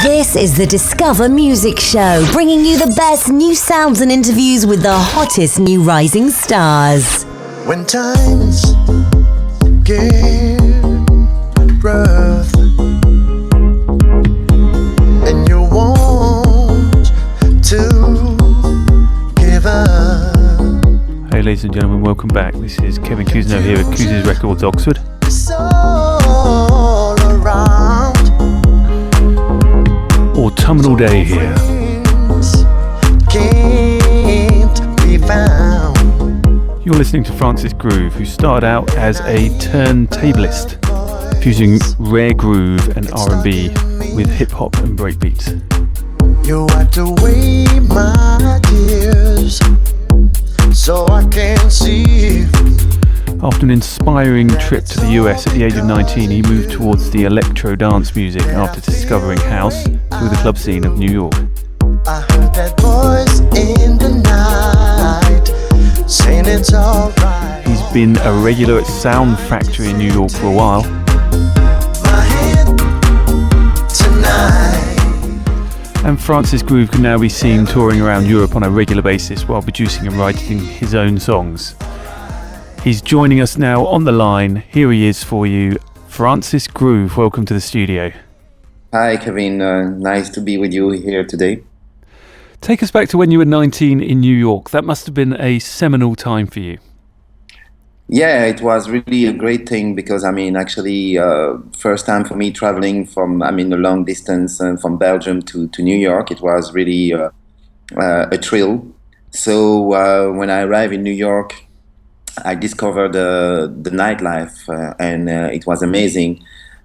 This is the Discover Music Show, bringing you the best new sounds and interviews with the hottest new rising stars. When times get rough and you want to give up. Hey ladies and gentlemen, welcome back. This is Kevin Kuzno here at Kuz's Records, Oxford. It's all around. Autumnal day here. Can't be found. You're listening to Francis Groove, who started out as a turntablist, fusing rare groove and R&B with hip-hop and breakbeats. You wiped away my tears so I can see. After an inspiring trip to the US at the age of 19, he moved towards the electro dance music after discovering house through the club scene of New York. I heard that voice in the night saying it's alright. He's been a regular at Sound Factory in New York for a while. My hand tonight. And Francis Groove can now be seen touring around Europe on a regular basis while producing and writing his own songs. He's joining us now on the line. Here he is for you, Francis Groove. Welcome to the studio. Hi, Kevin. Nice to be with you here today. Take us back to when you were 19 in New York. That must have been a seminal time for you. Yeah, it was really a great thing because, actually, first time for me traveling from, a long distance from Belgium to New York. It was really a thrill. So when I arrived in New York, I discovered the nightlife and it was amazing.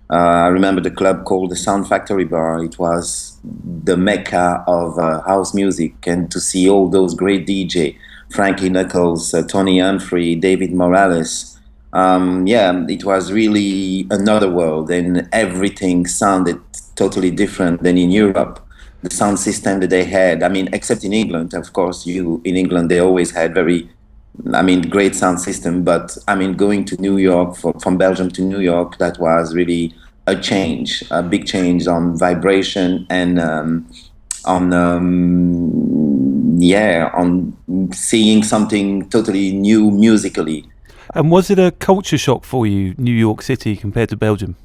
I remember the club called the Sound Factory Bar. It was the mecca of house music, and to see all those great DJ, Frankie Knuckles, Tony Humphrey, David Morales. It was really another world, and everything sounded totally different than in Europe. The sound system that they had, except in England, of course, in England, they always had great sound system, but going to New York, from Belgium to New York, that was really a change, a big change on vibration and on seeing something totally new musically. And was it a culture shock for you, New York City compared to Belgium?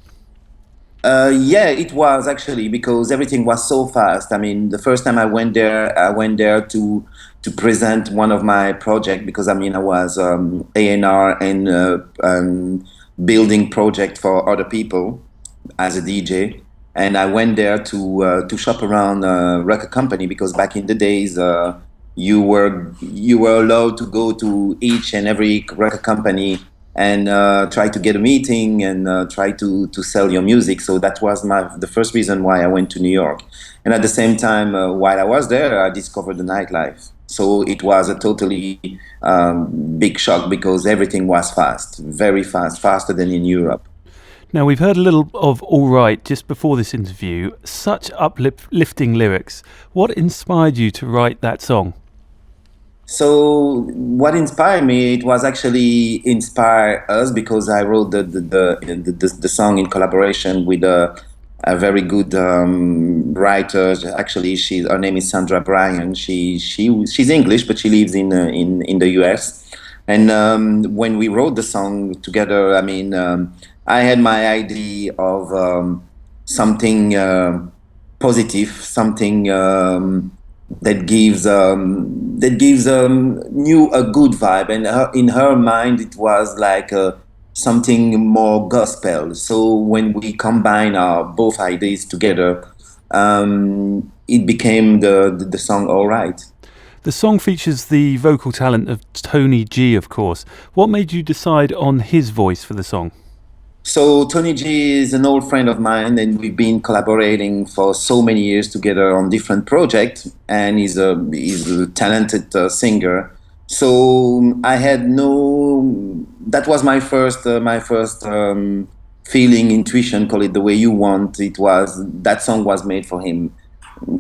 It was actually, because everything was so fast. The first time I went there to present one of my projects, because I was A&R and building project for other people as a DJ, and I went there to shop around a record company, because back in the days you were allowed to go to each and every record company and try to get a meeting and try to sell your music. So that was the first reason why I went to New York. And at the same time, while I was there, I discovered the nightlife. So it was a totally big shock, because everything was fast, very fast, faster than in Europe. Now, we've heard a little of All Right just before this interview. Such uplifting lyrics. What inspired you to write that song? So what inspired me, it was actually inspire us, because I wrote the song in collaboration with a very good writer. Actually, her name is Sandra Bryan. She's English, but she lives in the US. And when we wrote the song together, I had my idea of something positive, something that gives a good vibe, and in her mind it was like something more gospel. So when we combine our both ideas together, it became the song All Right. The song features the vocal talent of Tony G, of course. What made you decide on his voice for the song? So Tony G is an old friend of mine, and we've been collaborating for so many years together on different projects, and he's a talented singer. So I had that was my first feeling, intuition, call it the way you want. That song was made for him.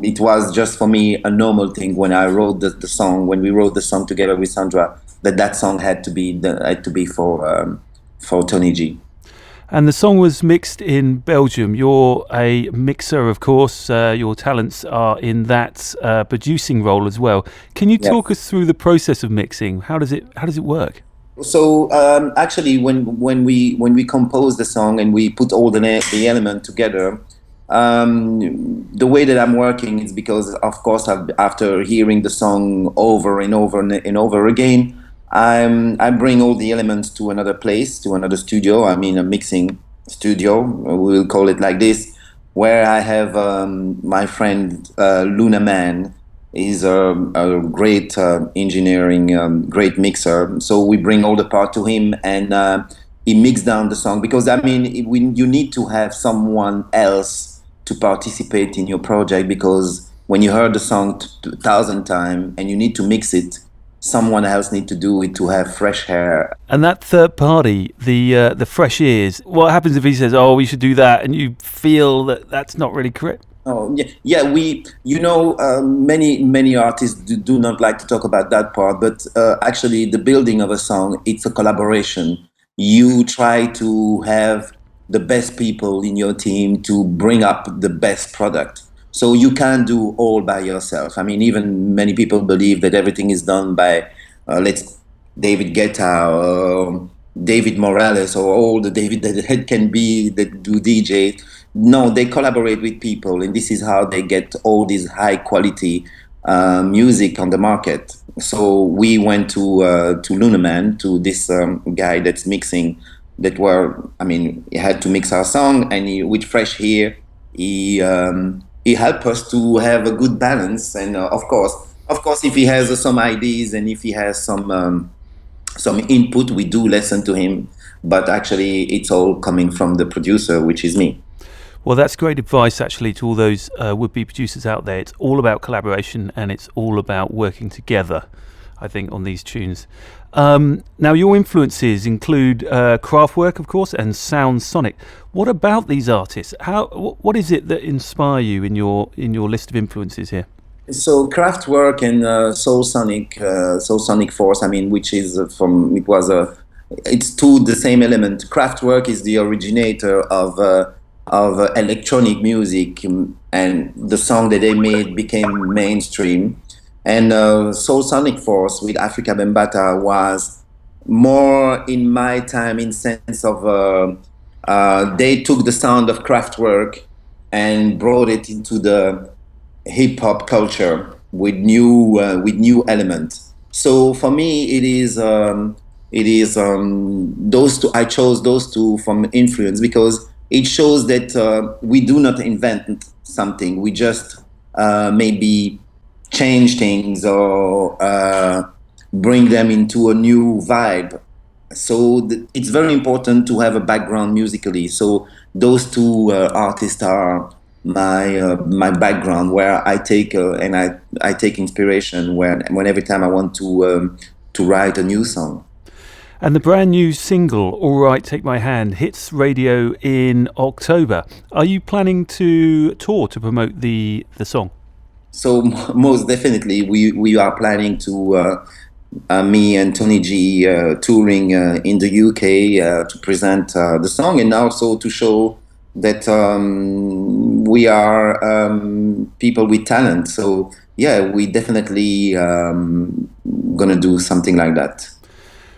It was just for me a normal thing when I wrote the song, when we wrote the song together with Sandra, that song had to be for Tony G. And the song was mixed in Belgium. You're a mixer, of course. Your talents are in that producing role as well. Can you talk us through the process of mixing? How does it work? So actually, when we compose the song and we put all the element together, the way that I'm working is because, of course, after hearing the song over and over and over again, I bring all the elements to another place, to another studio. I mean, a mixing studio, we'll call it like this, where I have my friend Luna Man. He's a great engineering, great mixer. So we bring all the part to him, and he mixes down the song. Because I mean, you need to have someone else to participate in your project. Because when you heard the song 1,000 times and you need to mix it, someone else need to do it to have fresh hair. And that third party, the fresh ears, what happens if he says, "Oh, we should do that," and you feel that that's not really correct? Oh yeah. Many artists do not like to talk about that part, but actually, the building of a song, it's a collaboration. You try to have the best people in your team to bring up the best product. So you can't do all by yourself. I mean, even many people believe that everything is done by David Guetta or David Morales or all the David that can be that do DJ. No, they collaborate with people, and this is how they get all this high quality music on the market. So we went to Luna Man, to this guy that's mixing. He had to mix our song, and with fresh hair, he helped us to have a good balance. And of course, if he has some ideas and if he has some input, we do listen to him. But actually, it's all coming from the producer, which is me. Well, that's great advice, actually, to all those would-be producers out there. It's all about collaboration and it's all about working together, I think, on these tunes. Now, your influences include Kraftwerk, of course, and Sound Sonic. What about these artists? What is it that inspire you in your list of influences here? So Kraftwerk and Soul Sonic Force. I mean, which is it's two the same element. Kraftwerk is the originator of electronic music, and the song that they made became mainstream. And Soul Sonic Force with Afrika Bambaataa was more in my time in sense of they took the sound of Kraftwerk and brought it into the hip hop culture with new elements. So for me, it is those two. I chose those two from influence because it shows that we do not invent something. We just maybe change things or bring them into a new vibe. So it's very important to have a background musically. So those two artists are my background, where I take and I take inspiration when every time I want to write a new song. And the brand new single, All Right, Take My Hand, hits radio in October. Are you planning to tour to promote the song? So most definitely, we are planning to me and Tony G touring in the UK to present the song, and also to show that we are people with talent. So yeah, we definitely gonna do something like that.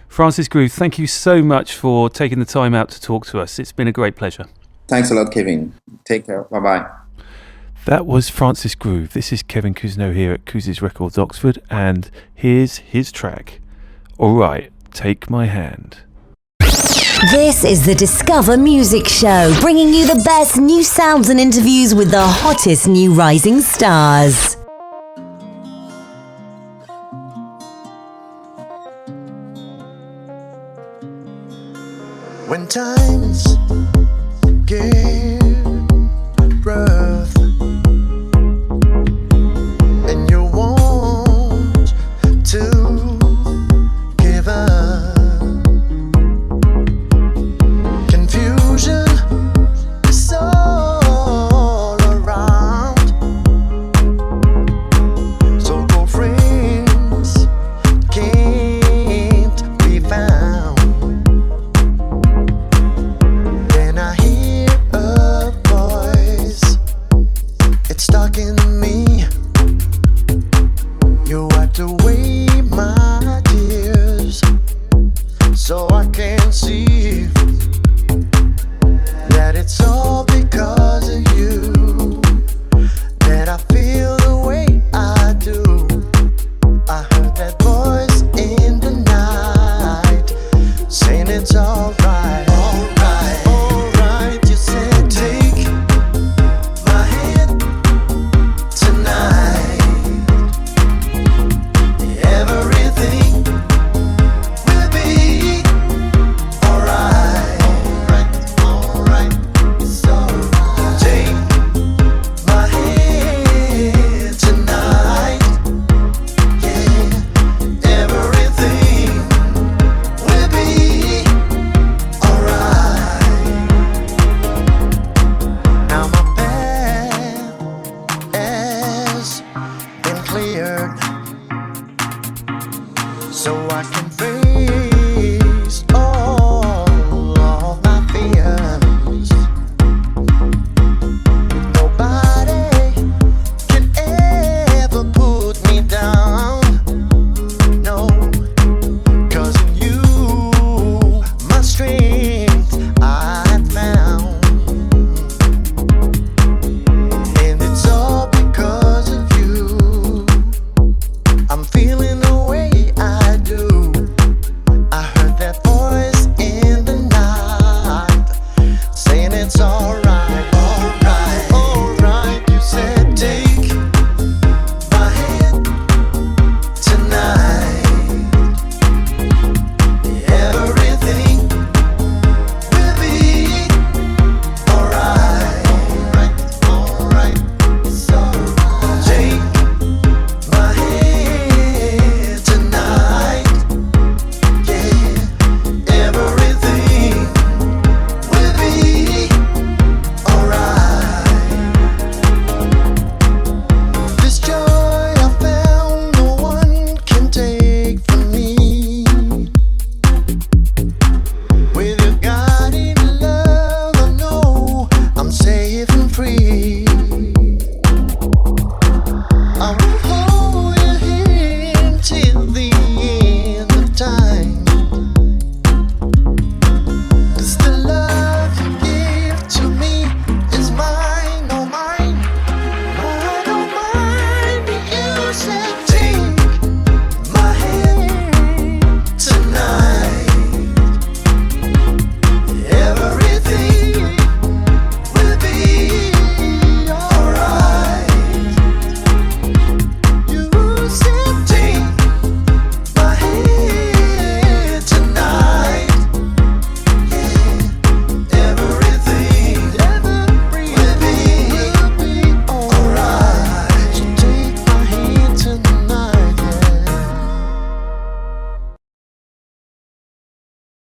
Francis Groove, thank you so much for taking the time out to talk to us. It's been a great pleasure. Thanks a lot, Kevin. Take care. Bye-bye. That was Francis Groove. This is Kevin Cousineau here at Cousineau's Records Oxford, and here's his track, All Right, Take My Hand. This is the Discover Music Show, bringing you the best new sounds and interviews with the hottest new rising stars. When times give birth and you want to give up, confusion is all around. It's stuck in me. You wiped away